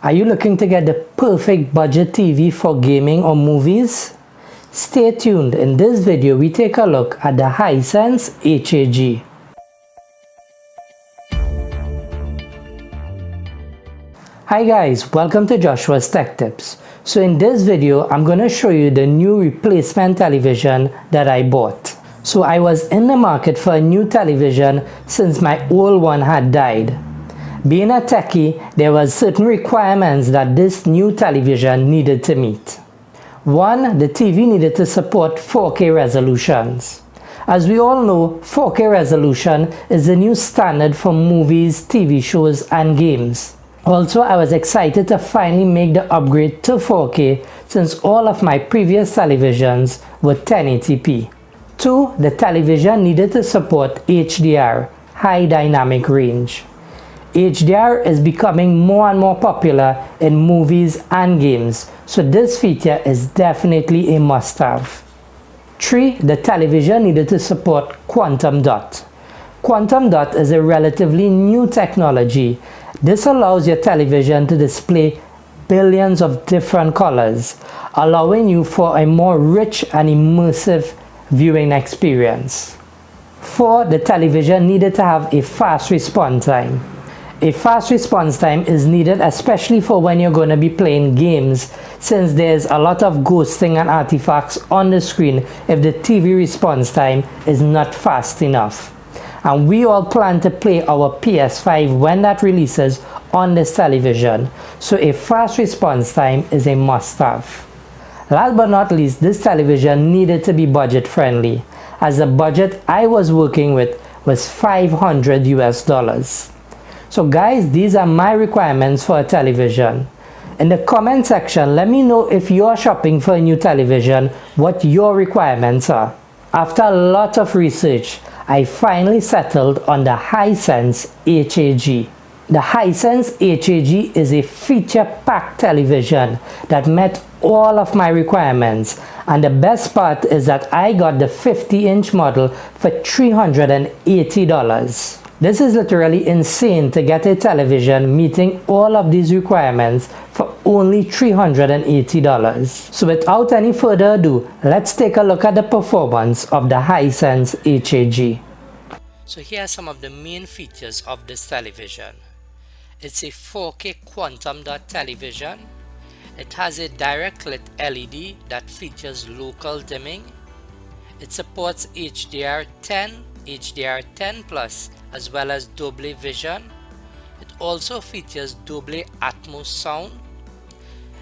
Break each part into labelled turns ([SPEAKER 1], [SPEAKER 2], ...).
[SPEAKER 1] Are you looking to get the perfect budget TV for gaming or movies? Stay tuned. In this video, we take a look at the Hisense H8G. Hi guys, welcome to Joshua's Tech Tips. So in this video, I'm going to show you the new replacement television that I bought. So I was in the market for a new television since my old one had died. Being a techie, there was certain requirements that this new television needed to meet. One, the TV needed to support 4K resolutions. As we all know, 4K resolution is the new standard for movies, TV shows, and games. Also, I was excited to finally make the upgrade to 4K since all of my previous televisions were 1080p. Two, the television needed to support HDR, high dynamic range. HDR is becoming more and more popular in movies and games, so this feature is definitely a must-have. 3. The television needed to support quantum dot. Quantum dot is a relatively new technology. This allows your television to display billions of different colors, allowing you for a more rich and immersive viewing experience. 4. The television needed to have a fast response time. A fast response time is needed especially for when you're going to be playing games, since there's a lot of ghosting and artifacts on the screen if the TV response time is not fast enough. And we all plan to play our PS5 when that releases on this television, so a fast response time is a must-have. Last but not least, this television needed to be budget friendly, as the budget I was working with was $500 US. So guys, these are my requirements for a television. In the comment section, let me know if you're shopping for a new television, what your requirements are. After a lot of research, I finally settled on the Hisense H8G. The Hisense H8G is a feature-packed television that met all of my requirements, and the best part is that I got the 50-inch model for $380. This is literally insane to get a television meeting all of these requirements for only $380. So without any further ado, let's take a look at the performance of the Hisense H8G. So here are some of the main features of this television. It's a 4K quantum dot television. It has a direct lit LED that features local dimming. It supports HDR10, HDR10+, as well as Dolby Vision. It also features Dolby Atmos sound.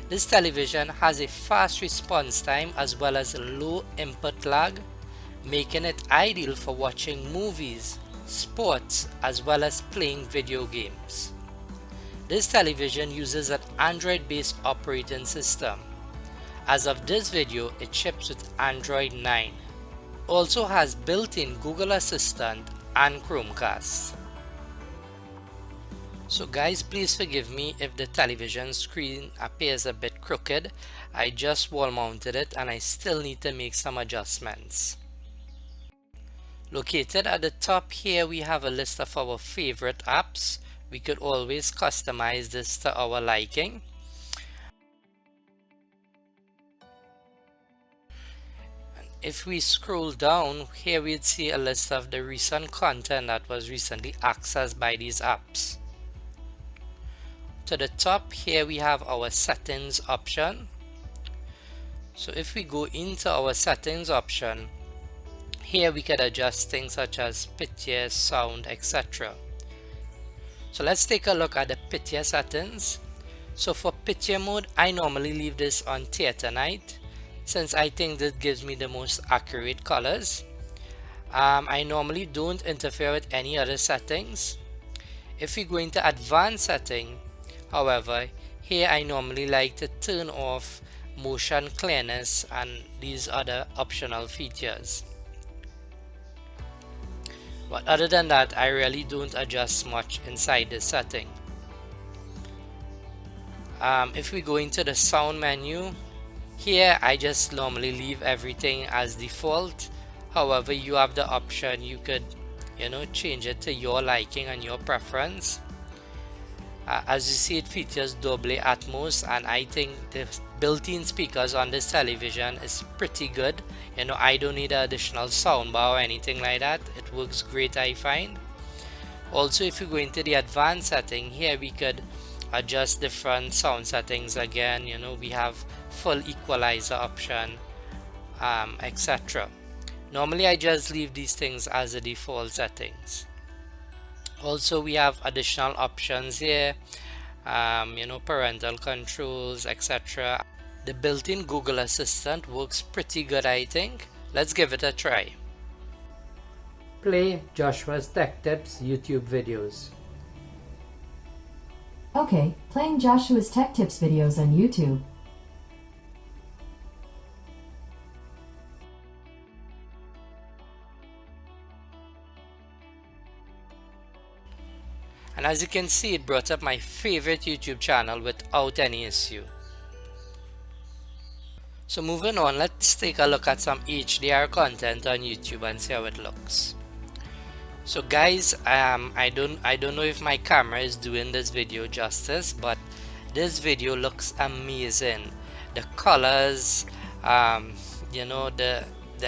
[SPEAKER 1] This television has a fast response time as well as low input lag, making it ideal for watching movies, sports, as well as playing video games. This television uses an Android-based operating system. As of this video, it ships with Android 9. Also has built-in Google Assistant and Chromecast. So guys, please forgive me if the television screen appears a bit crooked. I just wall mounted it and I still need to make some adjustments. Located at the top here, we have a list of our favorite apps. We could always customize this to our liking. If we scroll down, here we'd see a list of the recent content that was recently accessed by these apps. To the top here we have our settings option. So if we go into our settings option, here we can adjust things such as picture, sound, etc. So let's take a look at the picture settings. So for picture mode, I normally leave this on theater night, since I think this gives me the most accurate colors. I normally don't interfere with any other settings. If we go into advanced setting, however, here I normally like to turn off motion clearness and these other optional features. But other than that, I really don't adjust much inside this setting. If we go into the sound menu, here I just normally leave everything as default. However, you have the option, you could change it to your liking and your preference. As you see, it features Dolby Atmos, and I think the built-in speakers on this television is pretty good. You know, I don't need an additional soundbar or anything like that. It works great, I find. Also, if you go into the advanced setting here, we could adjust different sound settings again. You know, we have full equalizer option, etc. Normally I just leave these things as the default settings. Also, we have additional options here, you know, parental controls, etc. The built-in Google Assistant works pretty good, I think. Let's give it a try. Play Joshua's Tech Tips YouTube videos.
[SPEAKER 2] Okay, playing Joshua's Tech Tips videos on YouTube.
[SPEAKER 1] And as you can see, it brought up my favorite YouTube channel without any issue. So moving on, let's take a look at some HDR content on YouTube and see how it looks. So guys, I don't know if my camera is doing this video justice, but this video looks amazing. The colors, you know, the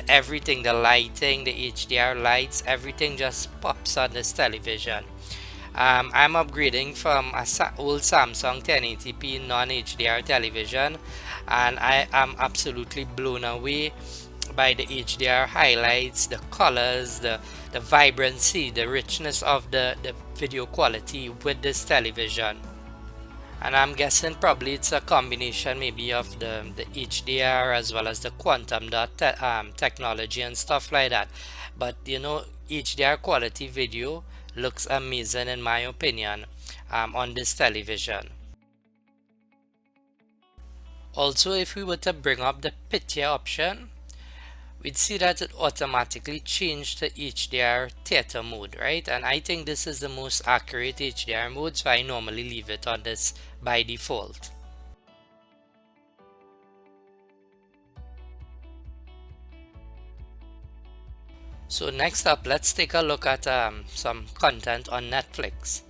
[SPEAKER 1] everything, the lighting, the HDR lights, everything just pops on this television. I'm upgrading from a old Samsung 1080p non-HDR television, and I am absolutely blown away by the HDR highlights, the colors, the vibrancy, the richness of the video quality with this television. And I'm guessing probably it's a combination maybe of the HDR as well as the quantum dot technology and stuff like that. But you know, HDR quality video looks amazing in my opinion on this television. Also, if we were to bring up the picture option, we'd see that it automatically changed to HDR theater mode, right? And I think this is the most accurate HDR mode, so I normally leave it on this by default. So next up, let's take a look at some content on Netflix.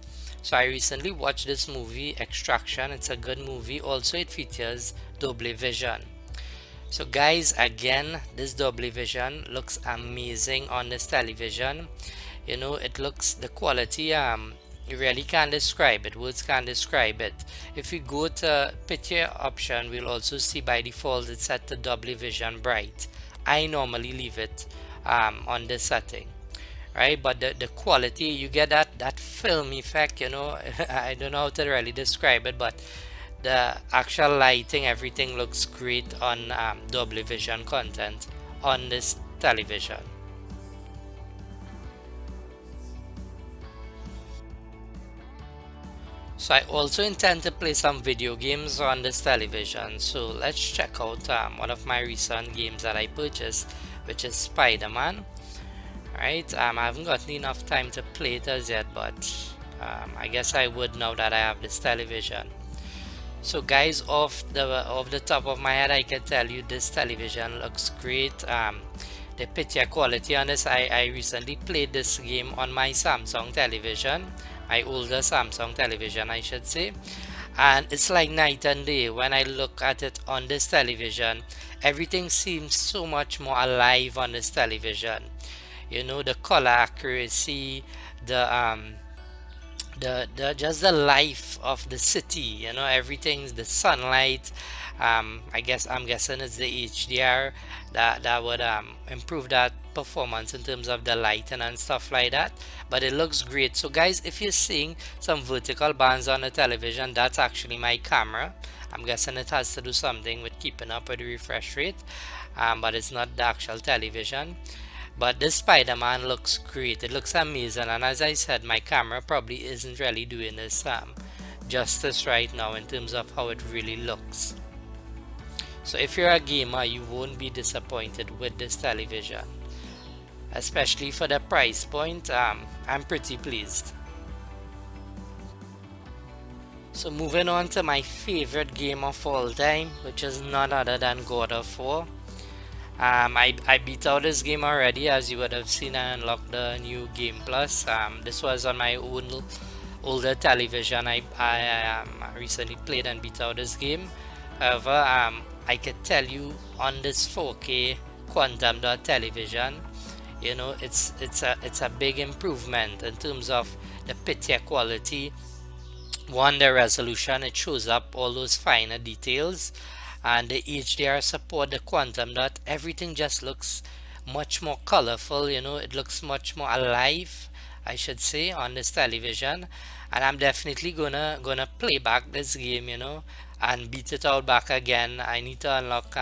[SPEAKER 1] So I recently watched this movie, Extraction. It's a good movie. Also, it features Dolby Vision. So guys, again, this Dolby Vision looks amazing on this television. You know, it looks, the quality, you really can't describe it. Words can't describe it. If we go to picture option, we'll also see by default it's set to Dolby Vision Bright. I normally leave it on this setting, right? But the quality, you get that film effect, you know. I don't know how to really describe it, but the actual lighting, everything looks great on Dolby Vision content on this television. So I also intend to play some video games on this television, so let's check out one of my recent games that I purchased, which is Spider-Man. Alright, I haven't gotten enough time to play it as yet, but I guess I would now that I have this television. So guys, off the top of my head, I can tell you this television looks great. The picture quality on this, I recently played this game on my Samsung television, my older Samsung television I should say, and it's like night and day. When I look at it on this television, everything seems so much more alive on this television. You know, the color accuracy, the just the life of the city, you know, everything's the sunlight. I'm guessing it's the HDR that would improve that performance in terms of the lighting and stuff like that, but it looks great. So guys, if you're seeing some vertical bands on the television, that's actually my camera. I'm guessing it has to do something with keeping up with the refresh rate, but it's not the actual television. But this Spider-Man looks great, it looks amazing, and as I said, my camera probably isn't really doing this justice right now in terms of how it really looks. So if you're a gamer, you won't be disappointed with this television, especially for the price point. I'm pretty pleased. So moving on to my favorite game of all time, which is none other than God of War. I beat out this game already, as you would have seen. I unlocked the new Game Plus. This was on my older television. I recently played and beat out this game. However, I could tell you on this 4K quantum dot television, you know, it's a big improvement in terms of the picture quality. One, the resolution, it shows up all those finer details, and the HDR support, the quantum dot, everything just looks much more colorful. You know, it looks much more alive, I should say, on this television. And I'm definitely gonna play back this game, you know, and beat it out back again. I need to unlock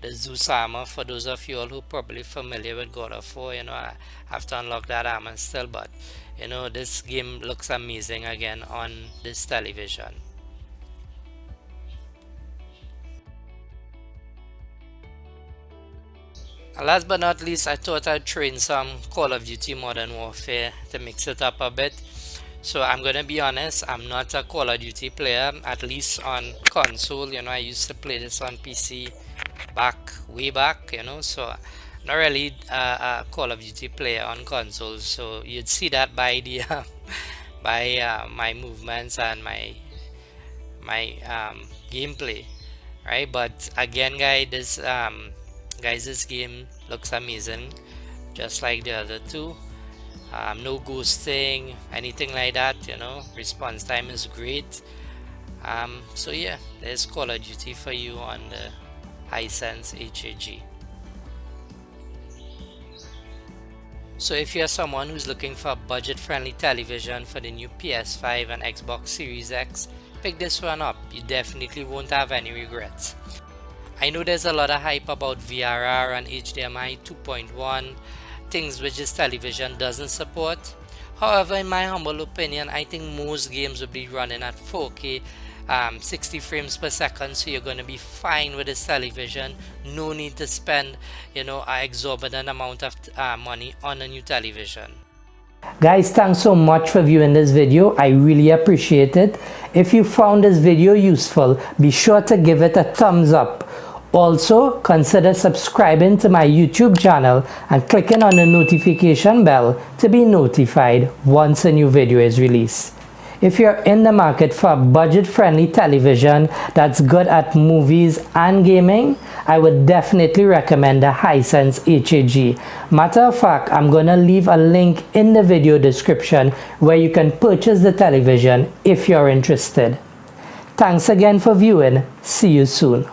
[SPEAKER 1] the Zeus armor. For those of you all who probably familiar with God of War, you know, I have to unlock that armor still, but you know, this game looks amazing again on this television. And last but not least, I thought I'd train some Call of Duty Modern Warfare to mix it up a bit. So I'm gonna be honest, I'm not a Call of Duty player, at least on console. You know, I used to play this on PC way back, you know, so not really a Call of Duty player on console. So you'd see that by the by my movements and my gameplay, right? But again, guys, this game looks amazing, just like the other two. No ghosting, anything like that, you know. Response time is great. So yeah, there's Call of Duty for you on the Hisense H8G. So if you're someone who's looking for a budget-friendly television for the new PS5 and Xbox Series X, pick this one up. You definitely won't have any regrets. I know there's a lot of hype about VRR and HDMI 2.1, things which this television doesn't support. However, in my humble opinion, I think most games will be running at 4K 60 frames per second, so you're going to be fine with this television. No need to spend, you know, an exorbitant amount of money on a new television.
[SPEAKER 3] Guys, thanks so much for viewing this video. I really appreciate it. If you found this video useful, be sure to give it a thumbs up. Also, consider subscribing to my YouTube channel and clicking on the notification bell to be notified once a new video is released. If you're in the market for a budget-friendly television that's good at movies and gaming, I would definitely recommend the Hisense H8G. Matter of fact, I'm gonna leave a link in the video description where you can purchase the television if you're interested. Thanks again for viewing. See you soon.